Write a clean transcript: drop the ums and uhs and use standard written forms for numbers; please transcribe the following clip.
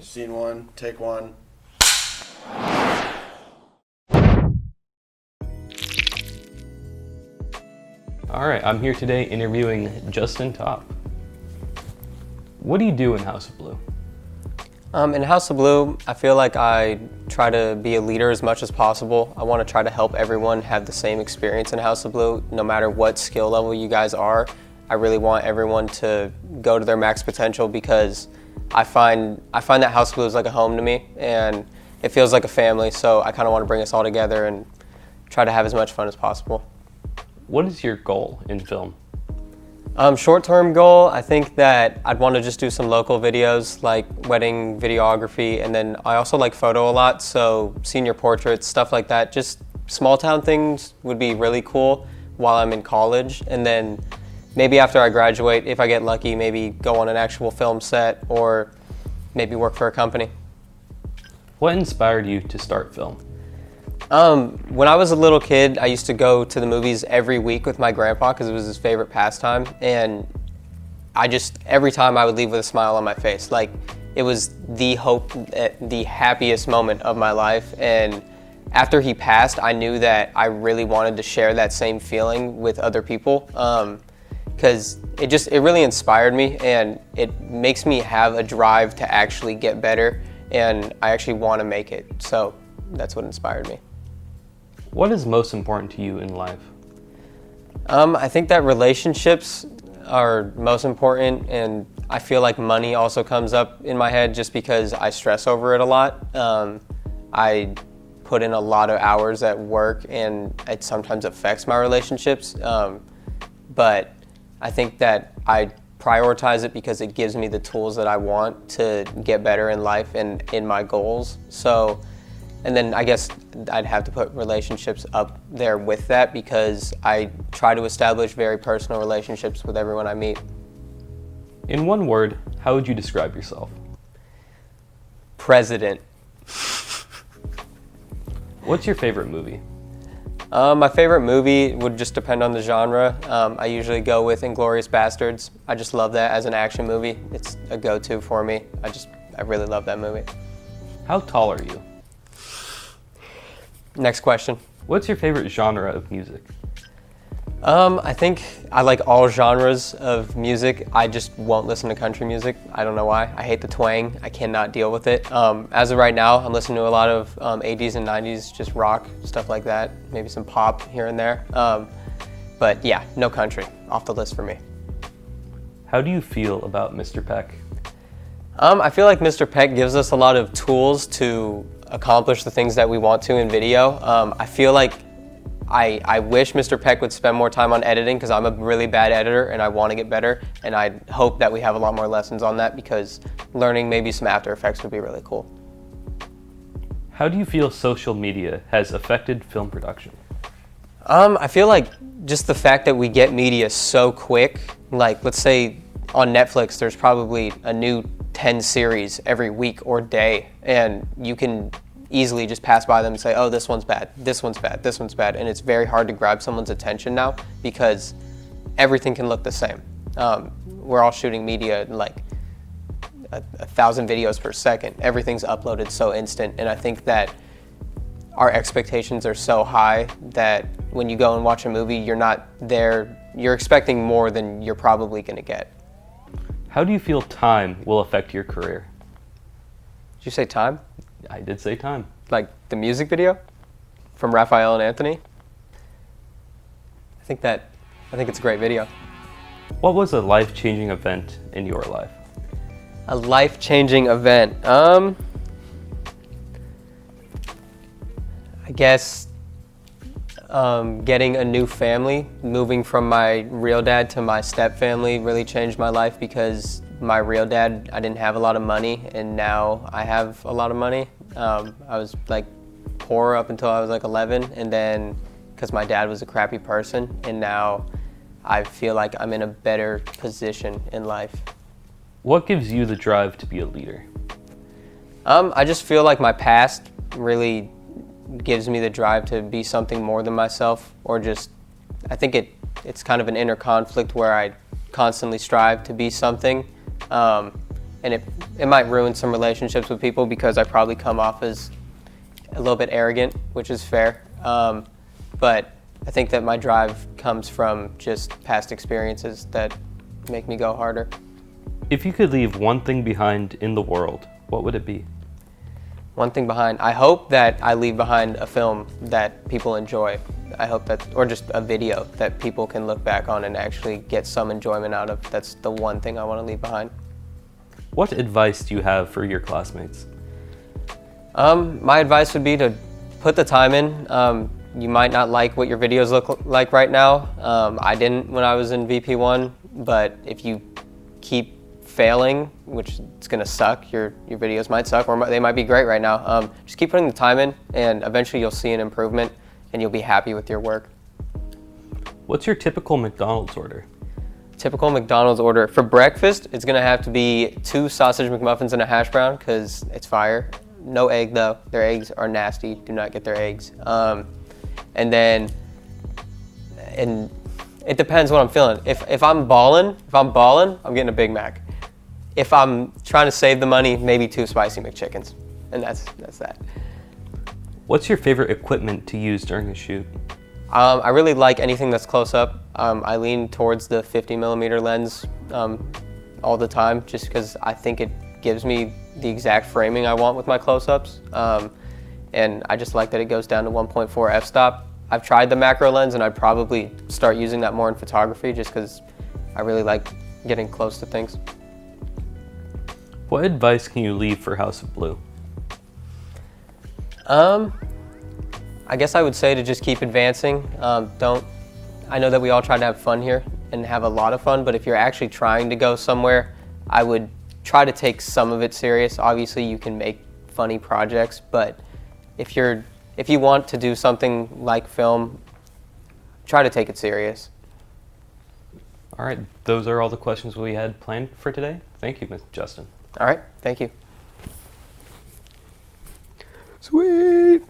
Scene one, take one. All right, I'm here today interviewing Justin Topp. What do you do in House of Blue? In House of Blue, I feel like I try to be a leader as much as possible. I want to try to help everyone have the same experience in House of Blue, no matter what skill level you guys are. I really want everyone to go to their max potential because I find that House of Blue is like a home to me, and it feels like a family, so I kind of want to bring us all together and try to have as much fun as possible. What is your goal in film? Short-term goal, I think that I'd want to just do some local videos like wedding videography, and then I also like photo a lot, so senior portraits, stuff like that. Just small town things would be really cool while I'm in college, and then maybe after I graduate, if I get lucky, maybe go on an actual film set or maybe work for a company. What inspired you to start film? When I was a little kid, I used to go to the movies every week with my grandpa because it was his favorite pastime, and every time I would leave with a smile on my face. Like, it was the happiest moment of my life, and after he passed, I knew that I really wanted to share that same feeling with other people, because it really inspired me, and it makes me have a drive to actually get better, and I actually want to make it, so that's what inspired me. What is most important to you in life? I think that relationships are most important, and I feel like money also comes up in my head just because I stress over it a lot. I put in a lot of hours at work, and it sometimes affects my relationships, but I think that I prioritize it because it gives me the tools that I want to get better in life and in my goals. So. And then I guess I'd have to put relationships up there with that because I try to establish very personal relationships with everyone I meet. In one word, how would you describe yourself? President. What's your favorite movie? My favorite movie would just depend on the genre. I usually go with Inglourious Basterds. I just love that as an action movie. It's a go-to for me. I really love that movie. How tall are you? Next question. What's your favorite genre of music? I think I like all genres of music. I just won't listen to country music. I don't know why. I hate the twang. I cannot deal with it. As of right now, I'm listening to a lot of 80s and 90s, just rock, stuff like that. Maybe some pop here and there. But yeah, no country. Off the list for me. How do you feel about Mr. Peck? I feel like Mr. Peck gives us a lot of tools to accomplish the things that we want to in video. I feel like I wish Mr. Peck would spend more time on editing because I'm a really bad editor and I want to get better, and I hope that we have a lot more lessons on that because learning maybe some After Effects would be really cool. How do you feel social media has affected film production? I feel like just the fact that we get media so quick, like let's say on Netflix there's probably a new 10 series every week or day, and you can easily just pass by them and say, oh, this one's bad, this one's bad, this one's bad, and it's very hard to grab someone's attention now because everything can look the same. We're all shooting media like 1,000 videos per second. Everything's uploaded so instant, and I think that our expectations are so high that when you go and watch a movie, you're expecting more than you're probably going to get. How do you feel time will affect your career? Did you say time? I did say time. Like the music video from Rafael and Anthony? I think it's a great video. What was a life-changing event in your life? A life-changing event? I guess getting a new family, moving from my real dad to my step family really changed my life because my real dad, I didn't have a lot of money, and now I have a lot of money. I was like poor up until I was like 11, and then because my dad was a crappy person, and now I feel like I'm in a better position in life. What gives you the drive to be a leader? I just feel like my past really gives me the drive to be something more than myself, or just, I think it's kind of an inner conflict where I constantly strive to be something, and it might ruin some relationships with people because I probably come off as a little bit arrogant, which is fair. But I think that my drive comes from just past experiences that make me go harder. If you could leave one thing behind in the world, what would it be? One thing behind, I hope that I leave behind a film that people enjoy. I hope that, or just a video that people can look back on and actually get some enjoyment out of. That's the one thing I want to leave behind. What advice do you have for your classmates? My advice would be to put the time in. You might not like what your videos look like right now. I didn't when I was in VP1, but if you keep failing, which it's gonna suck, your videos might suck, or they might be great right now. Just keep putting the time in, and eventually you'll see an improvement, and you'll be happy with your work. What's your typical McDonald's order? Typical McDonald's order. For breakfast, it's gonna have to be 2 sausage McMuffins and a hash brown, because it's fire. No egg though, their eggs are nasty, do not get their eggs. And it depends what I'm feeling. If I'm balling, I'm getting a Big Mac. If I'm trying to save the money, maybe 2 spicy McChickens, and that's that. What's your favorite equipment to use during a shoot? I really like anything that's close up. I lean towards the 50mm lens all the time, just because I think it gives me the exact framing I want with my close-ups. And I just like that it goes down to 1.4 f-stop. I've tried the macro lens, and I'd probably start using that more in photography, just because I really like getting close to things. What advice can you leave for House of Blue? I guess I would say to just keep advancing. I know that we all try to have fun here and have a lot of fun, but if you're actually trying to go somewhere, I would try to take some of it serious. Obviously, you can make funny projects, but if you want to do something like film, try to take it serious. All right, those are all the questions we had planned for today. Thank you, Mr. Justin. All right, thank you. Sweet.